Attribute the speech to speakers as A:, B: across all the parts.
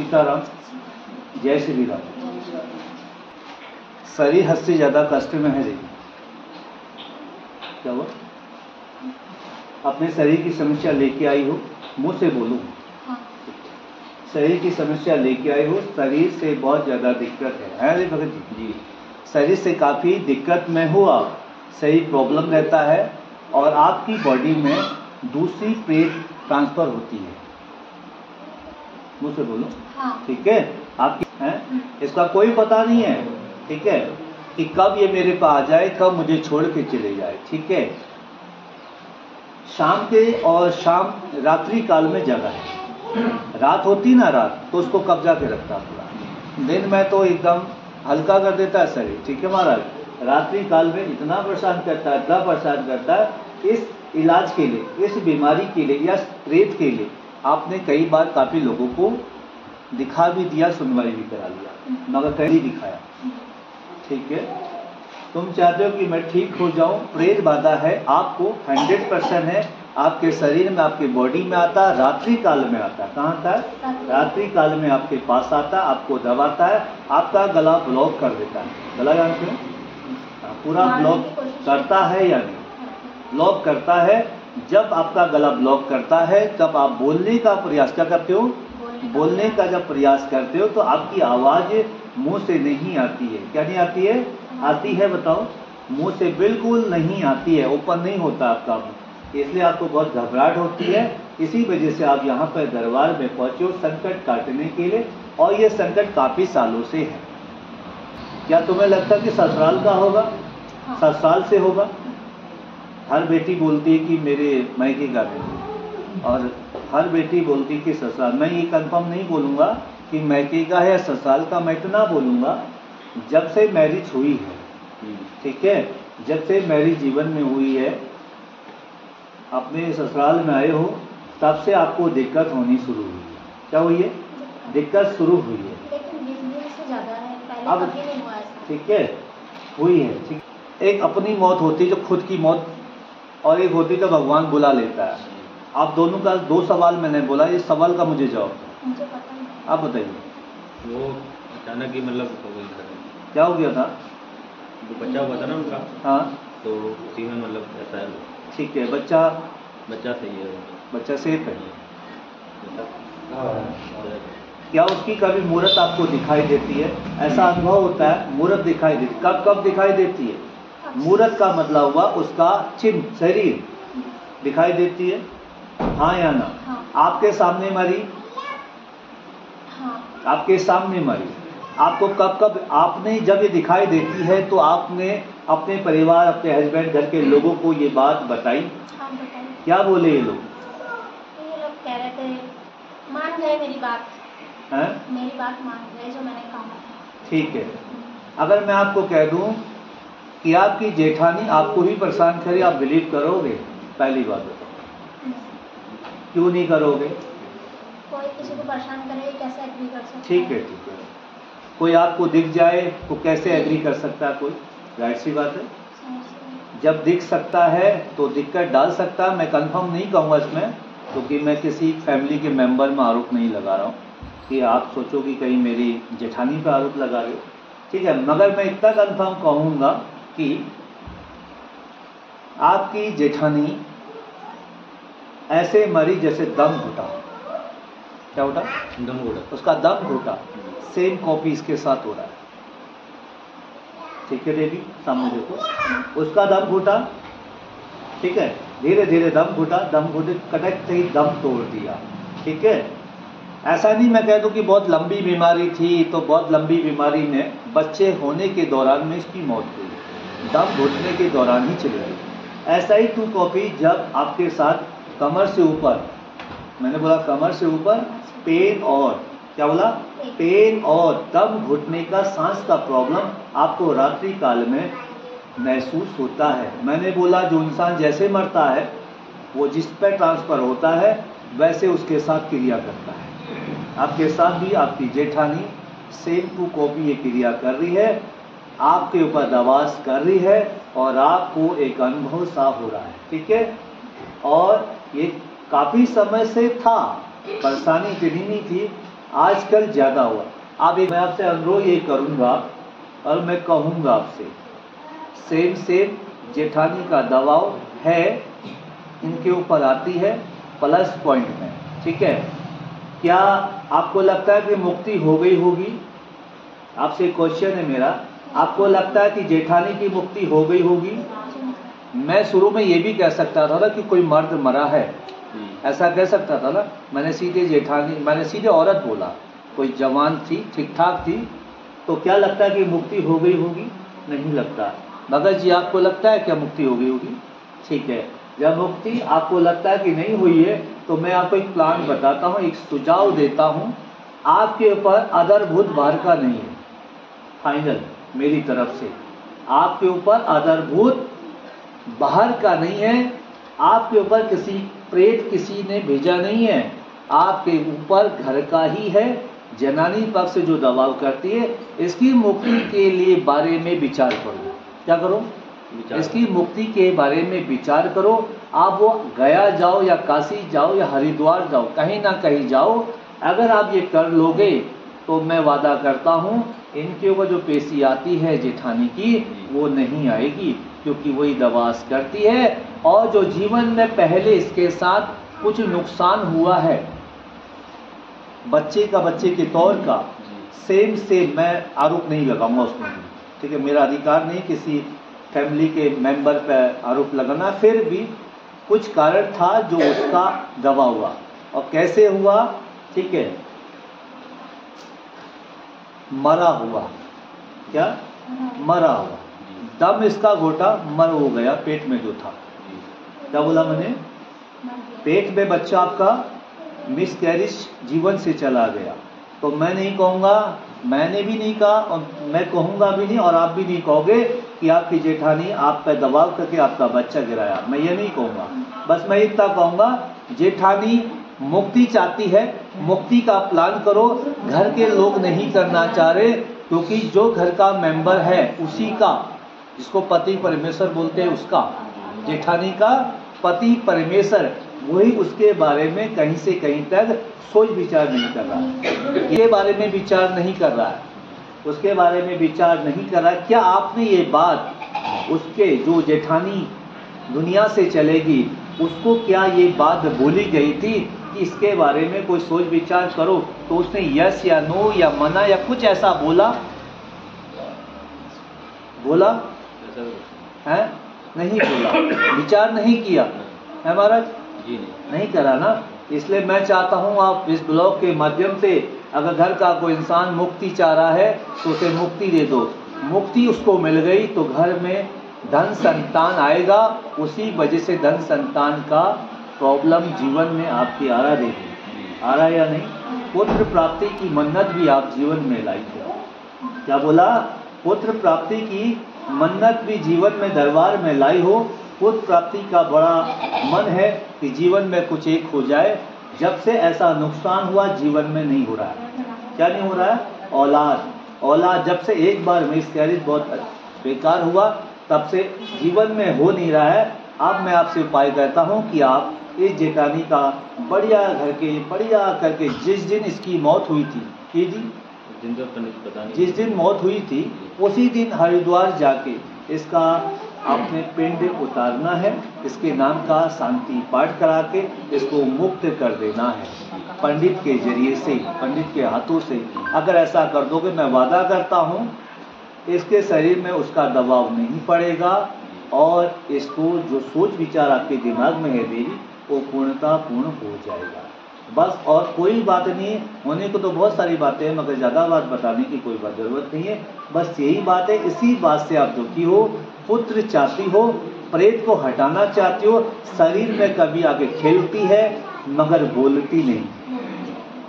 A: सीताराम, जय श्री राम। शरीर हद से ज़्यादा कष्ट में है। देखिए क्या हुआ, अपने शरीर की समस्या लेके आई हो, मुँह से बोलो। शरीर की समस्या लेके आए हो, शरीर से बहुत ज़्यादा दिक्कत है रे भगत जी। शरीर से काफ़ी दिक्कत में हो आप, शरीर प्रॉब्लम रहता है और आपकी बॉडी में दूसरी प्रेत ट्रांसफ़र होती है। मुझसे बोलो। हाँ। ठीक है, आपकी है इसका कोई पता नहीं है। ठीक है, कि कब ये मेरे पास आ जाए, कब मुझे छोड़ के चले जाए। ठीक है, शाम के और शाम रात्रि काल में जगह है। रात होती ना, रात तो उसको कब्जा के रखता पूरा। दिन में तो एकदम हल्का कर देता है शरीर। ठीक है महाराज, रात्रि काल में इतना परेशान करता है, इतना परेशान करता है। इस इलाज के लिए, इस बीमारी के लिए या प्रेत के लिए आपने कई बार काफ़ी लोगों को दिखा भी दिया, सुनवाई भी करा लिया, मगर कहीं दिखाया। ठीक है, तुम चाहते हो कि मैं ठीक हो जाऊं, प्रेत बाधा है आपको 100% है। आपके शरीर में, आपके बॉडी में आता है, रात्रि काल में आता है। कहाँ आता है? रात्रि काल में आपके पास आता है, आपको दबाता है, आपका गला ब्लॉक कर देता है। गला जानते हो, पूरा ब्लॉक करता है या नहीं? ब्लॉक करता है। जब आपका गला ब्लॉक करता है, तब आप बोलने का प्रयास क्या करते हो? बोलने का जब प्रयास करते हो तो आपकी आवाज़ मुंह से नहीं आती है। क्या नहीं आती है? आती है, बताओ। मुंह से बिल्कुल नहीं आती है, ओपन नहीं होता आपका मुंह, इसलिए आपको बहुत घबराहट होती है। इसी वजह से आप यहाँ पर दरबार में पहुँचे हो संकट काटने के लिए, और ये संकट काफ़ी सालों से है। क्या तुम्हें लगता है कि ससुराल का होगा? ससुराल से होगा। हर बेटी बोलती है कि मेरे मायके का नहीं, और हर बेटी बोलती है कि ससुराल। मैं ये कंफर्म नहीं बोलूँगा कि मायके का है या ससुराल का, मैं इतना बोलूँगा जब से मैरिज हुई है। ठीक है, जब से मैरिज जीवन में हुई है, अपने ससुराल में आए हो, तब से आपको दिक्कत होनी शुरू हुई है। क्या हुई है? दिक्कत शुरू हुई है।
B: लेकिन 20 दिन से ज़्यादा है, पहले
A: अब
B: कभी नहीं हुआ ऐसा।
A: ठीक है, हुई है। ठीक, एक अपनी मौत होती है जो खुद की मौत, और एक होती है जो भगवान बुला लेता है। आप दोनों का दो सवाल मैंने बोला, इस सवाल का मुझे जवाब
B: मुझे पता नहीं।
A: आप बताइए।
C: वो अचानक ही मतलब
A: क्या हो गया था?
C: जो बच्चा हुआ था ना उनका,
A: हाँ,
C: तो उसी में मतलब ऐसा है।
A: ठीक है, बच्चा
C: सही है,
A: बच्चा सेफ है।
C: बच्चा
A: क्या उसकी कभी मूर्त आपको दिखाई देती है? ऐसा अनुभव होता है, मूर्त दिखाई देती। कब कब दिखाई देती है? मूर्त का मतलब हुआ उसका चिन्ह, शरीर दिखाई देती है। हाँ या ना?
B: हाँ।
A: आपके सामने मरी?
B: हाँ। आपके
A: आपके सामने मरी। आपको कब कब, आपने जब ये दिखाई देती है तो आपने अपने परिवार, अपने हस्बैंड, घर के लोगों को ये बात बताई?
B: हाँ, बताइए।
A: क्या बोले ये लोग?
B: ये लोग कह रहे थे, मान गए मेरी बात।
A: हैं?
B: मेरी बात मान गए जो मैंने कहा।
A: ठीक है, अगर मैं आपको कह दूं कि आपकी जेठानी आपको ही परेशान करे, आप बिलीव करोगे? पहली बात बताओ, क्यों नहीं करोगे?
B: कोई किसी को परेशान करे, कैसे एग्री कर सकता है?
A: ठीक है, ठीक है। कोई आपको दिख जाए तो कैसे एग्री कर सकता है कोई? जाहिर सी बात है। जब दिख सकता है तो दिक्कत डाल सकता है। मैं कंफर्म नहीं कहूँगा इसमें, क्योंकि मैं किसी फैमिली के मेंबर में आरोप नहीं लगा रहा हूँ कि आप सोचो कि कहीं मेरी जेठानी पर आरोप लगा रहे हो। ठीक है, मगर मैं इतना कंफर्म कहूँगा कि आपकी जेठानी ऐसे मरी जैसे दम घुटा। क्या घुटा?
C: दम घुटा।
A: उसका दम घुटा, सेम कॉपी इसके साथ हो रहा है। ठीक है देवी, सामने देखो, उसका दम घुटा। ठीक है, धीरे धीरे दम घुटा, दम घुटे कटक से ही दम तोड़ दिया। ठीक है, ऐसा नहीं मैं कह दूं कि बहुत लंबी बीमारी थी, तो बहुत लंबी बीमारी में बच्चे होने के दौरान में इसकी मौत हुई, दम घुटने के दौरान ही चली गई। ऐसा ही टू कॉपी जब आपके साथ कमर से ऊपर, मैंने बोला कमर से ऊपर, पेन और क्या बोला? पेन और दम घुटने का, सांस का प्रॉब्लम आपको रात्रि काल में महसूस होता है। मैंने बोला जो इंसान जैसे मरता है, वो जिस पर ट्रांसफ़र होता है वैसे उसके साथ क्रिया करता है। आपके साथ भी आपकी जेठानी सेम टू कॉपी ये क्रिया कर रही है, आपके ऊपर दबाव कर रही है, और आपको एक अनुभव सा हो रहा है। ठीक है, और ये काफ़ी समय से था, परेशानी इतनी नहीं थी आजकल ज़्यादा हुआ। अब मैं आपसे अनुरोध ये करूँगा और मैं कहूँगा आपसे, सेम जेठानी का दबाव है, इनके ऊपर आती है प्लस पॉइंट में, ठीक है। क्या आपको लगता है कि मुक्ति हो गई होगी? आपसे क्वेश्चन है मेरा, आपको लगता है कि जेठानी की मुक्ति हो गई होगी? मैं शुरू में ये भी कह सकता था ना कि कोई मर्द मरा है, ऐसा कह सकता था ना। मैंने सीधे औरत बोला, कोई जवान थी, ठीक ठाक थी, तो क्या लगता है कि मुक्ति हो गई होगी? नहीं लगता। मगर जी आपको लगता है क्या मुक्ति हो गई होगी? ठीक है, जब मुक्ति आपको लगता है कि नहीं हुई है तो मैं आपको एक प्लान बताता हूँ, एक सुझाव देता हूँ। आपके ऊपर आधारभूत भार का नहीं है, फाइनल मेरी तरफ से, आपके ऊपर आधारभूत बाहर का नहीं है, आपके ऊपर किसी प्रेत किसी ने भेजा नहीं है, आपके ऊपर घर का ही है। जनानी पक्ष जो दबाव करती है, इसकी मुक्ति के लिए बारे में विचार करो। क्या करो? इसकी मुक्ति के बारे में विचार करो। आप वो गया जाओ या काशी जाओ या हरिद्वार जाओ, कहीं ना कहीं जाओ, अगर आप ये कर लोगे तो मैं वादा करता हूँ इनके ऊपर जो पेशी आती है जेठानी की, वो नहीं आएगी, क्योंकि वही दबास करती है। और जो जीवन में पहले इसके साथ कुछ नुकसान हुआ है बच्चे के तौर का, सेम मैं आरोप नहीं लगाऊंगा उसमें भी, ठीक है। मेरा अधिकार नहीं किसी फैमिली के मेंबर पर आरोप लगाना, फिर भी कुछ कारण था जो उसका दबाव हुआ। और कैसे हुआ? ठीक है, मरा हुआ। क्या? मरा हुआ, दम इसका घोटा मर हो गया, पेट में जो था। क्या बोला मैंने? पेट में बच्चा आपका मिसकैरेज जीवन से चला गया। तो मैं नहीं कहूँगा, मैंने भी नहीं कहा और मैं कहूँगा भी नहीं, और आप भी नहीं कहोगे कि आपकी जेठानी आप पर दबाव करके आपका बच्चा गिराया। मैं ये नहीं कहूँगा, बस मैं इतना कहूँगा जेठानी मुक्ति चाहती है, मुक्ति का प्लान करो। घर के लोग नहीं करना चाह रहे, क्योंकि जो घर का मेंबर है उसी का, जिसको पति परमेश्वर बोलते हैं, उसका, जेठानी का पति परमेश्वर, वही उसके बारे में कहीं से कहीं तक सोच विचार नहीं कर रहा, ये बारे में विचार नहीं कर रहा है, उसके बारे में विचार नहीं कर रहा है। क्या आपने ये बात उसके, जो जेठानी दुनिया से चलेगी, उसको क्या ये बात बोली गई थी कि इसके बारे में कोई सोच विचार करो? तो उसने यस या नो या मना या कुछ ऐसा बोला है? नहीं बोला, विचार नहीं किया है महाराज जी, नहीं करा ना। इसलिए मैं चाहता हूँ आप इस ब्लॉग के माध्यम से, अगर घर का कोई इंसान मुक्ति चाह रहा है तो उसे मुक्ति दे दो। मुक्ति उसको मिल गई तो घर में धन संतान आएगा, उसी वजह से धन संतान का प्रॉब्लम जीवन में आपकी आ रहा देगी, आ रहा या नहीं? पुत्र प्राप्ति की मन्नत भी आप जीवन में लाई थे। क्या बोला? पुत्र प्राप्ति की मन्नत भी जीवन में दरबार में लाई हो। पुत्र प्राप्ति का बड़ा मन है कि जीवन में कुछ एक हो जाए। जब से ऐसा नुकसान हुआ जीवन में नहीं हो रहा है। क्या नहीं हो रहा है? औलाद जब से एक बार मिसकैरेज बहुत बेकार हुआ, तब से जीवन में हो नहीं रहा है। अब मैं आपसे उपाय कहता हूँ कि आप इस जेठानी का बढ़िया करके, जिस दिन इसकी मौत हुई थी, जिस दिन मौत हुई थी उसी दिन हरिद्वार जाके इसका अपने पिंड उतारना है, इसके नाम का शांति पाठ करा के इसको मुक्त कर देना है पंडित के जरिए से, पंडित के हाथों से। अगर ऐसा कर दोगे, मैं वादा करता हूँ इसके शरीर में उसका दबाव नहीं पड़ेगा और इसको जो सोच विचार आपके दिमाग में है देवी, वो पूर्णता पूर्ण हो जाएगा। बस और कोई बात नहीं है। होने को तो बहुत सारी बातें हैं, मगर ज़्यादा बात बताने की कोई बात ज़रूरत नहीं है। बस यही बात है, इसी बात से आप दुखी हो, पुत्र चाहती हो, प्रेत को हटाना चाहती हो, शरीर में कभी आके खेलती है मगर बोलती नहीं।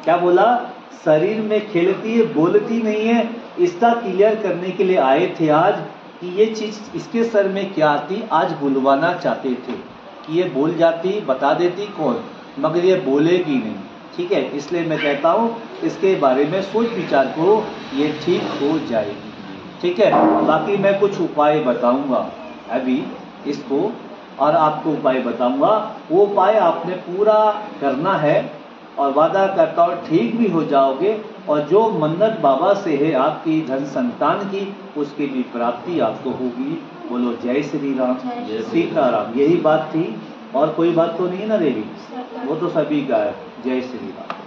A: क्या बोला? शरीर में खेलती है, बोलती नहीं है। इसका क्लियर करने के लिए आए थे आज कि ये चीज़ इसके सर में क्या आती, आज बुलवाना चाहते थे कि ये बोल जाती, बता देती कौन, मगर ये बोलेगी नहीं। ठीक है, इसलिए मैं कहता हूँ इसके बारे में सोच विचार करो, ये ठीक हो जाएगी। ठीक है, बाकी मैं कुछ उपाय बताऊंगा अभी इसको, और आपको उपाय बताऊंगा। वो उपाय आपने पूरा करना है, और वादा करता हूँ ठीक भी हो जाओगे, और जो मन्नत बाबा से है आपकी धन संतान की, उसकी भी प्राप्ति आपको होगी। बोलो जय श्री राम,
C: जय
A: सीताराम। यही बात थी, और कोई बात तो नहीं ना देवी, वो तो सभी का है। जय श्री राम।